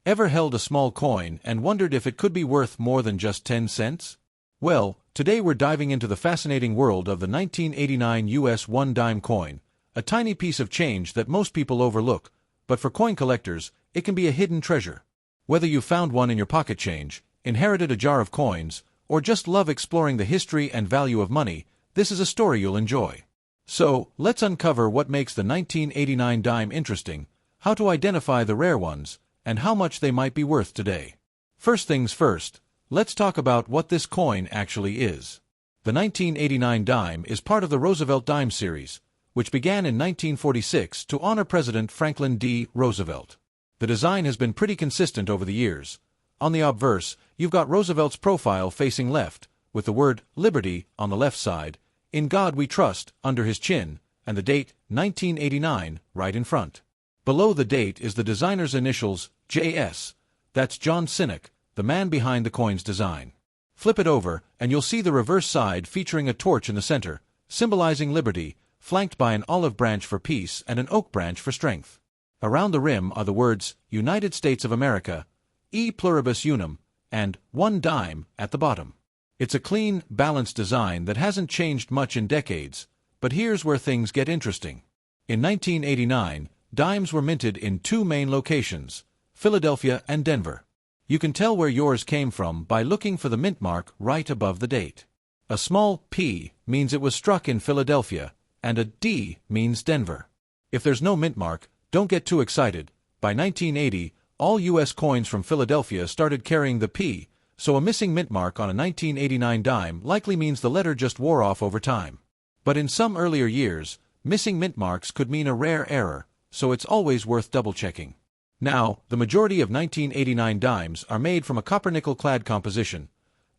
Ever held a small coin and wondered if it could be worth more than just 10 cents? Well, today we're diving into the fascinating world of the 1989 US 1-dime coin, a tiny piece of change that most people overlook, but for coin collectors, it can be a hidden treasure. Whether you found one in your pocket change, inherited a jar of coins, or just love exploring the history and value of money, this is a story you'll enjoy. So, let's uncover what makes the 1989 dime interesting, how to identify the rare ones, and how much they might be worth today. First things first, let's talk about what this coin actually is. The 1989 dime is part of the Roosevelt dime series, which began in 1946 to honor President Franklin D. Roosevelt. The design has been pretty consistent over the years. On the obverse, you've got Roosevelt's profile facing left, with the word Liberty on the left side, In God We Trust under his chin, and the date 1989 right in front. Below the date is the designer's initials, JS. That's John Sinek, the man behind the coin's design. Flip it over, and you'll see the reverse side featuring a torch in the center, symbolizing liberty, flanked by an olive branch for peace and an oak branch for strength. Around the rim are the words, United States of America, E pluribus unum, and 1 dime at the bottom. It's a clean, balanced design that hasn't changed much in decades, but here's where things get interesting. In 1989, dimes were minted in 2 main locations, Philadelphia and Denver. You can tell where yours came from by looking for the mint mark right above the date. A small P means it was struck in Philadelphia, and a D means Denver. If there's no mint mark, don't get too excited. By 1980, all U.S. coins from Philadelphia started carrying the P, so a missing mint mark on a 1989 dime likely means the letter just wore off over time. But in some earlier years, missing mint marks could mean a rare error, so it's always worth double-checking. Now, the majority of 1989 dimes are made from a copper-nickel-clad composition,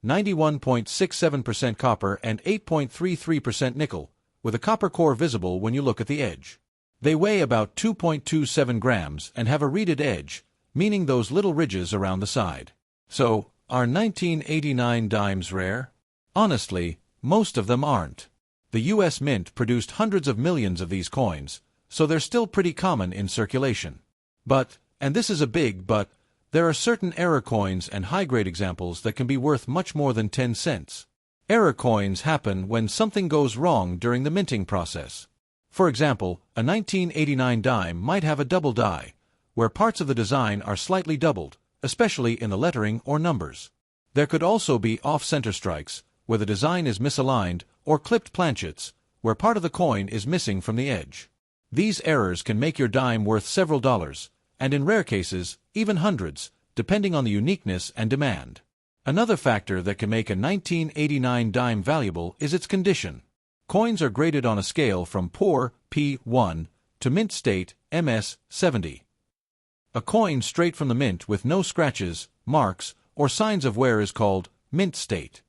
91.67% copper and 8.33% nickel, with a copper core visible when you look at the edge. They weigh about 2.27 grams and have a reeded edge, meaning those little ridges around the side. So, are 1989 dimes rare? Honestly, most of them aren't. The U.S. Mint produced hundreds of millions of these coins, so they're still pretty common in circulation. But, and this is a big but, there are certain error coins and high-grade examples that can be worth much more than 10 cents. Error coins happen when something goes wrong during the minting process. For example, a 1989 dime might have a double die, where parts of the design are slightly doubled, especially in the lettering or numbers. There could also be off-center strikes, where the design is misaligned, or clipped planchets, where part of the coin is missing from the edge. These errors can make your dime worth several dollars, and in rare cases, even hundreds, depending on the uniqueness and demand. Another factor that can make a 1989 dime valuable is its condition. Coins are graded on a scale from poor, P1, to mint state, MS, 70. A coin straight from the mint with no scratches, marks, or signs of wear is called mint state.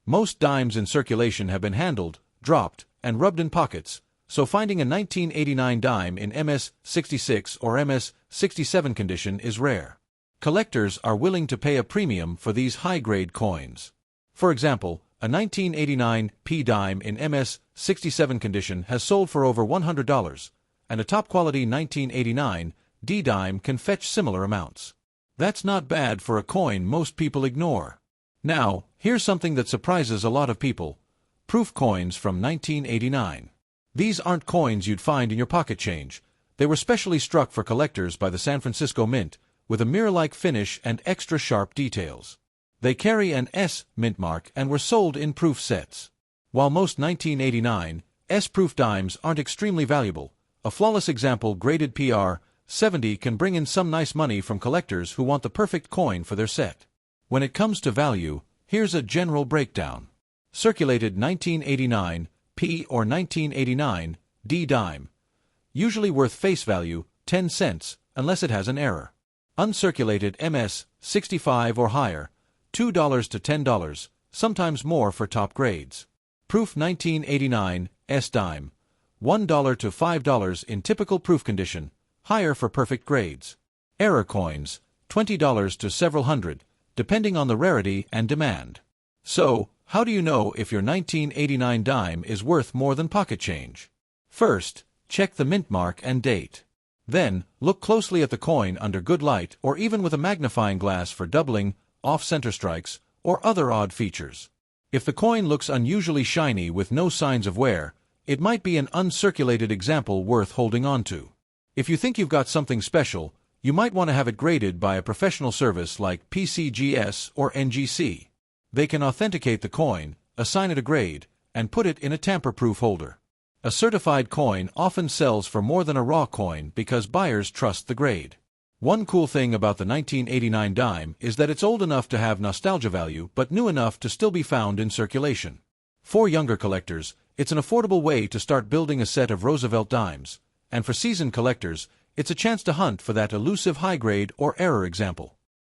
Most dimes in circulation have been handled, dropped, and rubbed in pockets, so finding a 1989 dime in MS 66 or MS 67 condition is rare. Collectors are willing to pay a premium for these high-grade coins. For example, a 1989 P dime in MS 67 condition has sold for over $100, and a top-quality 1989 D dime can fetch similar amounts. That's not bad for a coin most people ignore. Now, here's something that surprises a lot of people: proof coins from 1989. These aren't coins you'd find in your pocket change. They were specially struck for collectors by the San Francisco Mint, with a mirror-like finish and extra sharp details. They carry an S mint mark and were sold in proof sets. While most 1989 S-proof dimes aren't extremely valuable, a flawless example graded PR 70 can bring in some nice money from collectors who want the perfect coin for their set. When it comes to value, here's a general breakdown. Circulated 1989 P or 1989 D dime, usually worth face value 10 cents unless it has an error. Uncirculated MS 65 or higher, $2 to $10, sometimes more for top grades. Proof 1989 S dime, $1 to $5 in typical proof condition, higher for perfect grades. Error coins, $20 to several hundred, depending on the rarity and demand. So, how do you know if your 1989 dime is worth more than pocket change? First, check the mint mark and date. Then, look closely at the coin under good light or even with a magnifying glass for doubling, off-center strikes, or other odd features. If the coin looks unusually shiny with no signs of wear, it might be an uncirculated example worth holding on to. If you think you've got something special, you might want to have it graded by a professional service like PCGS or NGC. They can authenticate the coin, assign it a grade, and put it in a tamper-proof holder. A certified coin often sells for more than a raw coin because buyers trust the grade. One cool thing about the 1989 dime is that it's old enough to have nostalgia value but new enough to still be found in circulation. For younger collectors, it's an affordable way to start building a set of Roosevelt dimes, and for seasoned collectors, it's a chance to hunt for that elusive high-grade or error example.